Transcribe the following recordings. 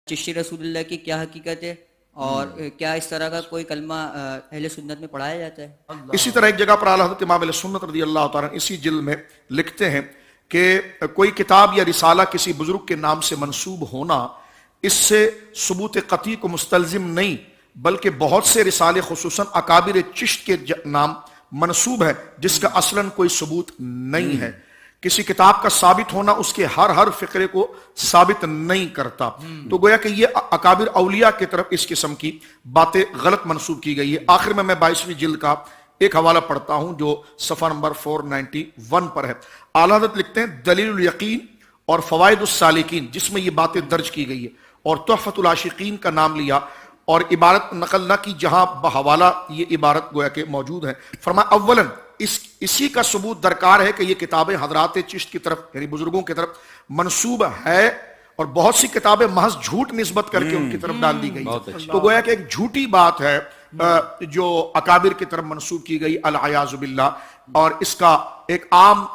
چشتی رسول اللہ کی کیا حقیقت ہے اور کیا اس طرح کا کوئی کلمہ اہل سنت میں پڑھایا جاتا ہے؟ اسی طرح ایک جگہ پر اعلیٰ حضرت امام اہل سنت رضی اللہ تعالیٰ اسی جلد میں لکھتے ہیں کہ کوئی کتاب یا رسالہ کسی بزرگ کے نام سے منسوب ہونا اس سے ثبوت قطعی کو مستلزم نہیں، بلکہ بہت سے رسالے خصوصاً اکابر چشت کے نام منسوب ہے جس کا اصلاً کوئی ثبوت نہیں ہے۔ کسی کتاب کا ثابت ہونا اس کے ہر فقرے کو ثابت نہیں کرتا، تو گویا کہ یہ اکابر اولیاء کی طرف اس قسم کی باتیں غلط منسوب کی گئی ہے۔ آخر میں 22ویں جلد کا ایک حوالہ پڑھتا ہوں جو صفحہ نمبر 491 پر ہے۔ اعلیٰ حضرت لکھتے ہیں دلیل الیقین اور فوائد السالکین، جس میں یہ باتیں درج کی گئی ہے، اور تحفۃ العاشقین کا نام لیا اور عبارت نقل نہ کی جہاں بحوالہ یہ عبارت گویا کہ موجود ہے۔ فرمایا اولاً اسی کا ثبوت درکار ہے کہ یہ کتابیں حضرات چشت کی طرف یعنی بزرگوں کی طرف منسوب ہے، اور بہت سی کتابیں محض جھوٹ نسبت کر کے ان کی طرف ڈال دی گئی، تو گویا کہ ایک جھوٹی بات ہے جو اکابر کی طرف منسوب کی گئی العیاذ باللہ، اور اس کا ایک عام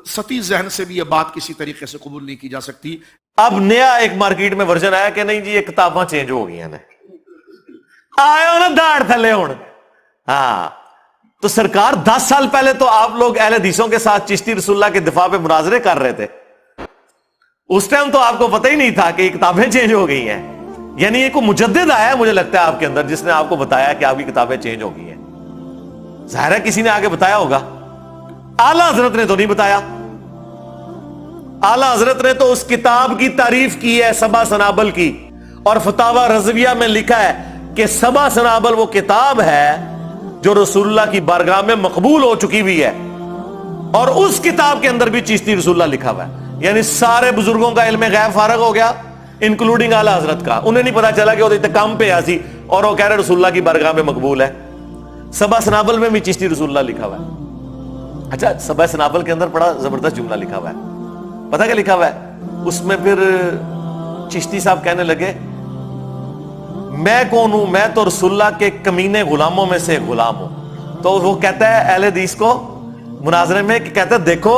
سطحی ذہن سے بھی یہ بات کسی طریقے سے قبول نہیں کی جا سکتی۔ اب نیا ایک مارکیٹ میں ورژن آیا کہ نہیں جی یہ کتاباں چینج ہو گئی ہیں، آئے ہو نا داڑھ تھلے ہون۔ ہاں تو سرکار 10 سال پہلے تو آپ لوگ اہل حدیثوں کے ساتھ چشتی رسول اللہ کے دفاع پہ مناظرے کر رہے تھے، اس ٹائم تو آپ کو پتہ ہی نہیں تھا کہ یہ کتابیں چینج ہو گئی ہیں، یعنی یہ کوئی مجدد آیا ہے مجھے لگتا ہے آپ کے اندر جس نے آپ کو بتایا کہ آپ کی کتابیں چینج ہو گئی ہیں۔ ظاہر ہے کسی نے آگے بتایا ہوگا، اعلیٰ حضرت نے تو نہیں بتایا۔ اعلیٰ حضرت نے تو اس کتاب کی تعریف کی ہے سبع سنابل کی، اور فتاوی رضویہ میں لکھا ہے کہ سبع سنابل وہ کتاب ہے جو رسول اللہ کی بارگاہ میں مقبول ہو چکی ہوئی ہے، اور اس کتاب کے اندر بھی چشتی رسول اللہ لکھا ہوا ہے، یعنی سارے بزرگوں کا علم غیب فارغ ہو گیا انکلوڈنگ اعلیٰ حضرت کا، انہیں نہیں پتا چلا کہ وہ کام پہ آسی اور وہ کہہ رہے رسول اللہ کی بارگاہ میں مقبول ہے۔ سبع سنابل میں بھی چشتی رسول اللہ لکھا ہوا ہے۔ اچھا سبع سنابل کے اندر بڑا زبردست جملہ لکھا ہوا ہے، پتہ کیا لکھا ہوا ہے اس میں؟ پھر چشتی صاحب کہنے لگے میں کون ہوں؟ میں تو رسول اللہ کے کمینے غلاموں میں سے ایک غلام ہوں۔ تو وہ کہتا ہے اہل حدیث کو مناظرے میں کہ کہتا ہے دیکھو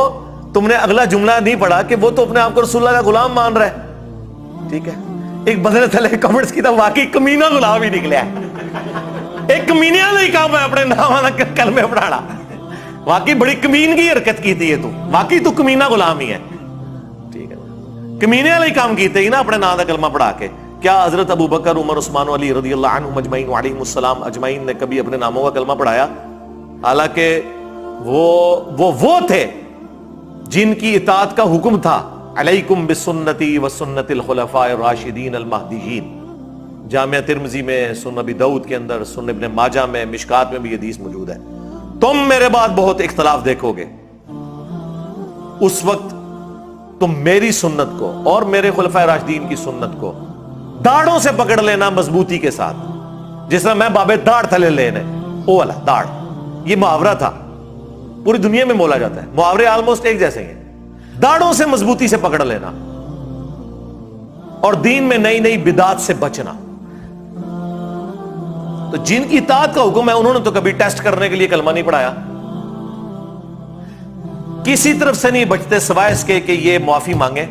تم نے اگلا جملہ نہیں پڑھا کہ وہ تو اپنے آپ کو رسول اللہ کا غلام مان رہا ہے، ٹھیک ہے؟ ایک بدلے تھلے کمنٹس کی تو واقعی کمینہ غلام ہی نکلیا ہے، ایک کمینہ نہیں کام ہے اپنے نام والا کلمے پڑھانا، واقعی بڑی کمینگی حرکت کی تھی یہ، تو واقعی تو کمینہ غلام ہی ہے، ٹھیک ہے؟ کمینے والے کام کیتے ہی نا اپنے نام کا کلمہ پڑھا کے۔ کیا حضرت ابو بکر عمر عثمان علی رضی اللہ عنہم اجمعین وعلیہم السلام اجمعین نے کبھی اپنے ناموں کا کلمہ پڑھایا؟ حالانکہ وہ تھے جن کی اطاعت کا حکم تھا علیکم بسنتی وسنت الخلفاء الراشدین المہدیین، جامعہ ترمذی میں، سنن ابی داؤد کے اندر، سنن ابن ماجہ میں، مشکات میں بھی حدیث موجود ہے۔ تم میرے بعد بہت اختلاف دیکھو گے، اس وقت تم میری سنت کو اور میرے خلفاء راشدین کی سنت کو داڑھوں سے پکڑ لینا مضبوطی کے ساتھ، جس طرح میں بابے داڑھ تھلے لینے، او والا داڑھ، یہ محاورہ تھا، پوری دنیا میں بولا جاتا ہے، محاورے آلموسٹ ایک جیسے ہیں، داڑھوں سے مضبوطی سے پکڑ لینا اور دین میں نئی نئی بدعات سے بچنا۔ تو جن کی اطاعت کا حکم ہے انہوں نے تو کبھی ٹیسٹ کرنے کے لیے کلمہ نہیں پڑھایا، کسی طرف سے نہیں بچتے سوائے اس کے کہ یہ معافی مانگے،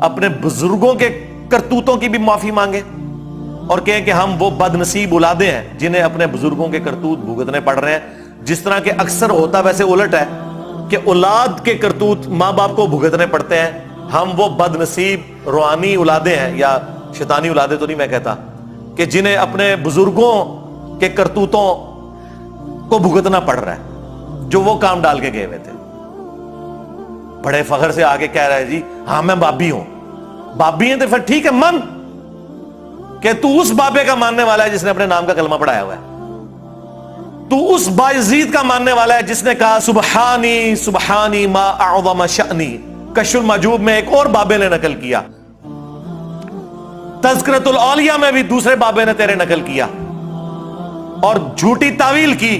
اپنے بزرگوں کے کرتوتوں کی بھی معافی مانگے اور کہیں کہ ہم وہ بد نصیب اولادیں ہیں جنہیں اپنے بزرگوں کے کرتوت بھگتنے پڑ رہے ہیں، جس طرح کہ اکثر ہوتا ویسے الٹ ہے کہ اولاد کے کرتوت ماں باپ کو بھگتنے پڑتے ہیں، ہم وہ بد نصیب روحانی اولادیں ہیں یا شیطانی اولادیں تو نہیں میں کہتا، کہ جنہیں اپنے بزرگوں کے کرتوتوں کو بھگتنا پڑ رہا ہے جو وہ کام ڈال کے گئے ہوئے تھے۔ بڑے فخر سے آگے کہہ رہا ہے جی ہاں میں بابی ہوں، بابی ہیں تو پھر ٹھیک ہے من کہ تو اس بابے کا ماننے والا ہے جس نے اپنے نام کا کلمہ پڑھایا ہوا ہے، تو اس بایزید کا ماننے والا ہے جس نے کہا سبحانی سبحانی ما اعظم شأنی۔ کشف المحجوب میں ایک اور بابے نے نقل کیا، تذکرۃ الاولیاء میں بھی دوسرے بابے نے تیرے نقل کیا اور جھوٹی تعویل کی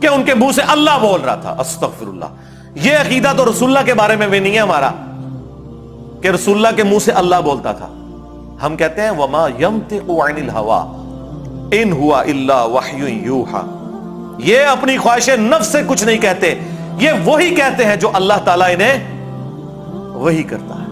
کہ ان کے منہ سے اللہ بول رہا تھا۔ استغفر اللہ، یہ عقیدہ تو رسول اللہ کے بارے میں بھی نہیں ہے ہمارا کہ رسول اللہ کے منہ سے اللہ بولتا تھا۔ ہم کہتے ہیں وما ينطق عن الهوى ان هو الا وحی یوحى، یہ اپنی خواہش نفس سے کچھ نہیں کہتے، یہ وہی کہتے ہیں جو اللہ تعالیٰ انہیں وہی کرتا ہے۔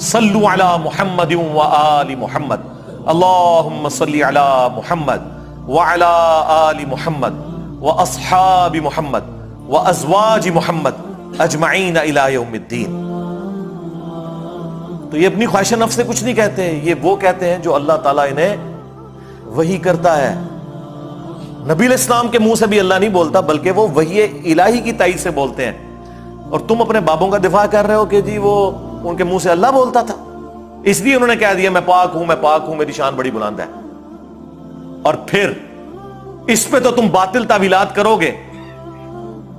صلو علی محمد و آل محمد، اللہم صلی علی محمد وعلی آل محمد واصحاب محمد وازواج محمد اجمعین الی یوم الدین۔ تو یہ اپنی خواہش نفس سے کچھ نہیں کہتے، یہ وہ کہتے ہیں جو اللہ تعالیٰ انہیں وحی کرتا ہے۔ نبی علیہ السلام کے منہ سے بھی اللہ نہیں بولتا، بلکہ وہ وحی الہی کی تائید سے بولتے ہیں، اور تم اپنے بابوں کا دفاع کر رہے ہو کہ جی وہ ان کے منہ سے اللہ بولتا تھا، اس لیے انہوں نے کہہ دیا میں پاک ہوں، میں پاک ہوں، میری شان بڑی بلند ہے۔ اور پھر اس پہ تو تم باطل تعویلات کرو گے،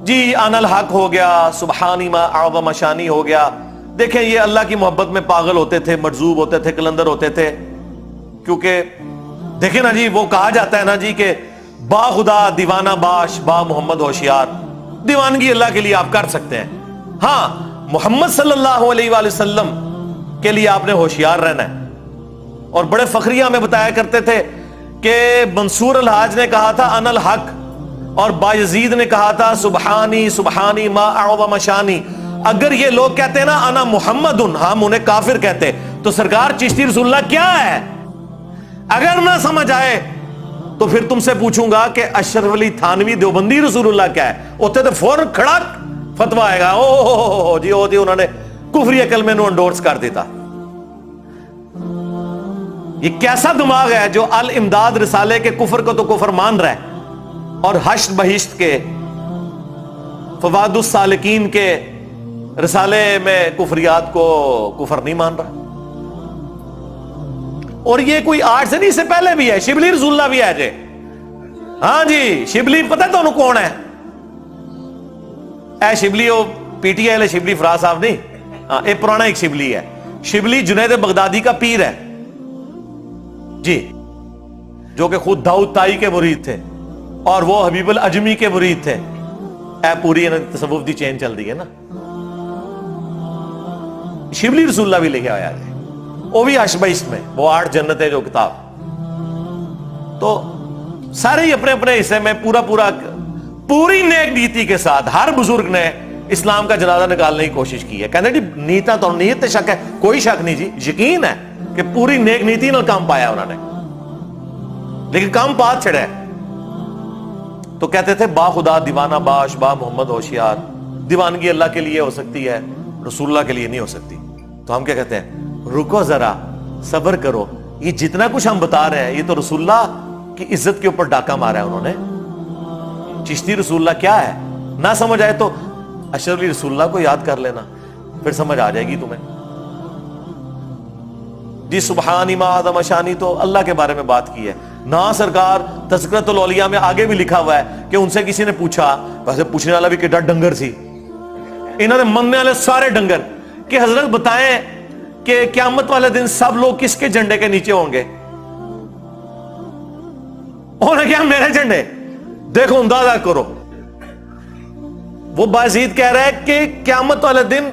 جی انا الحق ہو گیا، سبحانی ما اعظم شانی ہو گیا۔ دیکھیں یہ اللہ کی محبت میں پاگل ہوتے تھے، مجذوب ہوتے تھے، کلندر ہوتے تھے، کیونکہ دیکھیں نا جی وہ کہا جاتا ہے نا جی کہ با خدا دیوانہ باش با محمد ہوشیار، دیوانگی اللہ کے لیے آپ کر سکتے ہیں، ہاں محمد صلی اللہ علیہ وآلہ وسلم کے لیے آپ نے ہوشیار رہنا ہے۔ اور بڑے فخریہ میں بتایا کرتے تھے کہ منصور الحاج نے کہا تھا انا الحق، اور بایزید نے کہا تھا سبحانی سبحانی ما اعظم شانی۔ اگر یہ لوگ کہتے ہیں نا انا محمد، ہم انہیں کافر کہتے، تو سرکار چشتی رسول اللہ کیا ہے؟ اگر نہ سمجھ آئے تو پھر تم سے پوچھوں گا کہ اشرف علی تھانوی دیوبندی رسول اللہ کیا ہے، ہوتے تو فوراً کھڑا فتویٰ آئے گا، او جی انہوں نے کفری کلمے نو انڈورس کر دیتا۔ یہ کیسا دماغ ہے جو الامداد رسالے کے کفر کو تو کفر مان رہا ہے، اور حشر بہشت کے فواد السالکین کے رسالے میں کفریات کو کفر نہیں مان رہا۔ اور یہ کوئی آج سے نہیں، اس سے پہلے بھی ہے، شبلی رسول اللہ بھی ہے جی، ہاں جی شبلی پتہ تو انہوں کون ہے؟ اے شبلی وہ P T I Shibli Faraz صاحب نہیں، ہاں ایک پرانا ایک شبلی ہے، شبلی جنید بغدادی کا پیر ہے جی، جو کہ خود داؤد تائی کے مرید تھے اور وہ حبیب العجمی کے مرید تھے۔ اے پوری تصوف دی چین چل رہی ہے نا، شبلی رسول اللہ بھی لکھا ہوا ہے، وہ بھی اشبیس میں، وہ 8 جنتیں جو کتاب، تو سارے ہی اپنے اپنے حصے میں پوری نیک نیتی کے ساتھ ہر بزرگ نے اسلام کا جنازہ نکالنے کی کوشش کی ہے۔ کہنے جی نیتا تو نیت تے شک ہے، کوئی شک نہیں جی، یقین ہے کہ پوری نیک نیتی نال کام پایا انہوں نے، لیکن کام پات چھڑا ہے۔ تو کہتے تھے با خدا دیوانہ باش با محمد ہوشیار، دیوانگی اللہ کے لیے ہو سکتی ہے، رسول اللہ کے لیے نہیں ہو سکتی۔ تو ہم کیا کہتے ہیں، رکو ذرا صبر کرو، یہ جتنا کچھ ہم بتا رہے ہیں یہ تو رسول اللہ کی عزت کے اوپر ڈاکہ مارا ہے انہوں نے۔ چشتی رسول اللہ کیا ہے، نہ سمجھ آئے تو اشرف علی رسول اللہ کو یاد کر لینا، پھر سمجھ آ جائے گی تمہیں۔ جی سبحانی ما اعظم شانی تو اللہ کے بارے میں بات کی ہے نا، سرکار تذکرۃ الاولیاء میں آگے بھی لکھا ہوا ہے کہ ان سے کسی نے پوچھا، ویسے پوچھنے والا بھی کڈا ڈنگر سی، انہوں نے مننے والے سارے ڈنگر، کہ حضرت بتائیں کہ قیامت والے دن سب لوگ کس کے جھنڈے کے نیچے ہوں گے؟ انہوں نے کہا میرے جھنڈے، دیکھو اندازہ کرو، وہ بازید کہہ رہا ہے کہ قیامت والے دن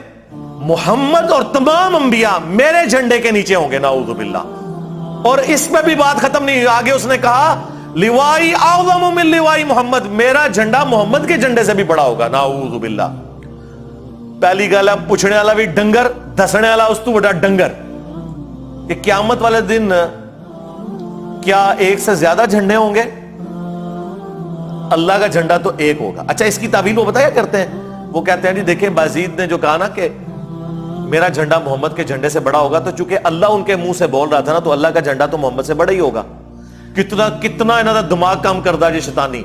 محمد اور تمام انبیاء میرے جھنڈے کے نیچے ہوں گے، نعوذ باللہ۔ اور اس میں بھی بات ختم نہیں، آگے اس نے کہا لوائی اعظم من لوائی محمد، میرا جھنڈا محمد کے جھنڈے سے بھی بڑا ہوگا، نعوذ باللہ۔ پہلی گل ہے پوچھنے والا بھی ڈنگر، دسنے والا اس تو بڑا ڈنگر، کہ قیامت والے دن کیا ایک سے زیادہ جھنڈے ہوں گے؟ اللہ کا جھنڈا تو ایک ہوگا۔ اچھا اس کی تعویل وہ بتایا کرتے ہیں، وہ کہتے ہیں جی دیکھیں بازید نے جو کہا نا کہ میرا جھنڈا محمد کے جھنڈے سے بڑا ہوگا، تو چونکہ اللہ ان کے منہ سے بول رہا تھا نا، تو اللہ کا جھنڈا تو محمد سے بڑا ہی ہوگا۔ کتنا انہوں دا دماغ کام کردا جی شیطانی،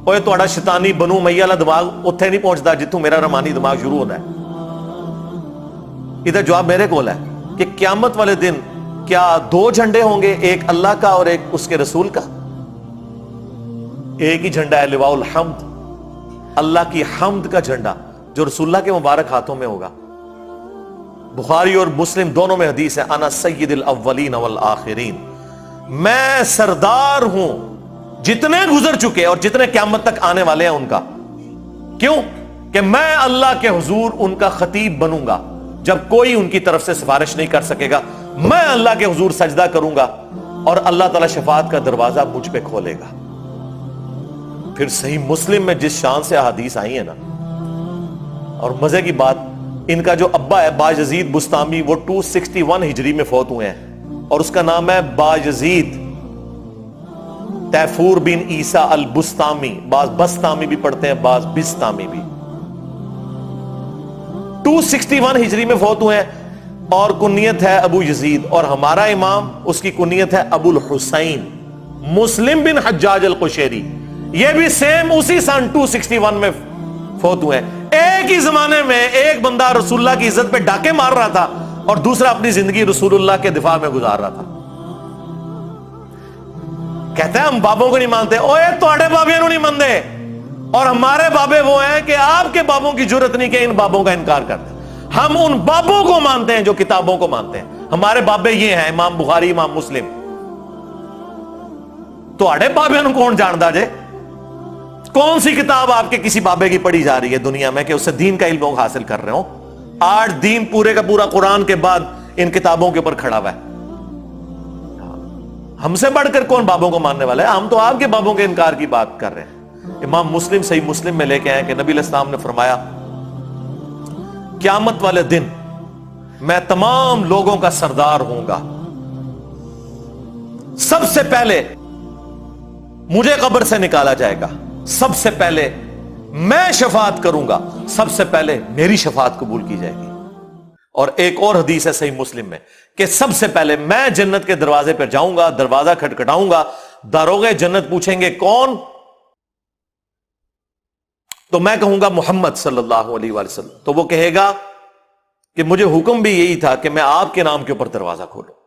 اوے تہاڈا شیطانی بنو امیہ والا دماغ اوتھے نہیں پہنچدا جتوں میرا رحمانی دماغ شروع ہوتا ہے۔ ادھر جواب میرے کول ہے کہ قیامت والے دن کیا 2 جھنڈے ہوں گے، ایک اللہ کا اور ایک اس کے رسول کا؟ ایک ہی جھنڈا ہے، لواء الحمد، اللہ کی حمد کا جھنڈا، جو رسول اللہ کے مبارک ہاتھوں میں ہوگا۔ بخاری اور مسلم دونوں میں حدیث ہے، انا سید الاولین والآخرین، میں سردار ہوں جتنے گزر چکے اور جتنے قیامت تک آنے والے ہیں ان کا۔ کیوں؟ کہ میں اللہ کے حضور ان کا خطیب بنوں گا، جب کوئی ان کی طرف سے سفارش نہیں کر سکے گا، میں اللہ کے حضور سجدہ کروں گا اور اللہ تعالی شفاعت کا دروازہ مجھ پہ کھولے گا۔ پھر صحیح مسلم میں جس شان سے احادیث آئی ہیں نا، اور مزے کی بات ان کا جو ابا ہے باجزید بستامی وہ 261 ہجری میں فوت ہوئے ہیں اور اس کا نام ہے باجزید تیفور بن عیسیٰ البستامی، بعض بستامی بھی پڑھتے ہیں بعض بستامی بھی۔ 261 ہجری میں فوت ہوئے ہیں اور کنیت ہے ابو یزید، اور ہمارا امام اس کی کنیت ہے ابو الحسین مسلم بن حجاج القشیری، یہ بھی سیم اسی سن 261 میں فوت ہوئے ہیں۔ ایک ہی زمانے میں ایک بندہ رسول اللہ کی عزت پہ ڈاکے مار رہا تھا اور دوسرا اپنی زندگی رسول اللہ کے دفاع میں گزار رہا تھا۔ کہتا ہے ہم بابوں کو نہیں مانتے، اوے توڑے بابیاں نہیں مانتے، اور ہمارے بابے وہ ہیں کہ آپ کے بابوں کی جرت نہیں کہ ان بابوں کا انکار کرتے۔ ہم ان بابوں کو مانتے ہیں جو کتابوں کو مانتے ہیں۔ ہمارے بابے یہ ہیں امام بخاری امام مسلم، توڑے بابے نوں کون جاندا جے؟ کون سی کتاب آپ کے کسی بابے کی پڑھی جا رہی ہے دنیا میں کہ اس سے دین کا علم حاصل کر رہے ہوں؟ آج دین پورے کا پورا قرآن کے بعد ان کتابوں کے اوپر کھڑا ہوا ہے۔ ہم سے بڑھ کر کون بابوں کو ماننے والا ہے؟ ہم تو آپ کے بابوں کے انکار کی بات کر رہے ہیں۔ امام مسلم صحیح مسلم میں لے کے آئے کہ نبی علیہ السلام نے فرمایا قیامت والے دن میں تمام لوگوں کا سردار ہوں گا، سب سے پہلے مجھے قبر سے نکالا جائے گا، سب سے پہلے میں شفاعت کروں گا، سب سے پہلے میری شفاعت قبول کی جائے گی۔ اور ایک اور حدیث ہے صحیح مسلم میں کہ سب سے پہلے میں جنت کے دروازے پر جاؤں گا، دروازہ کھٹکھٹاؤں گا، داروغے جنت پوچھیں گے کون؟ تو میں کہوں گا محمد صلی اللہ علیہ وآلہ وسلم، تو وہ کہے گا کہ مجھے حکم بھی یہی تھا کہ میں آپ کے نام کے اوپر دروازہ کھولوں۔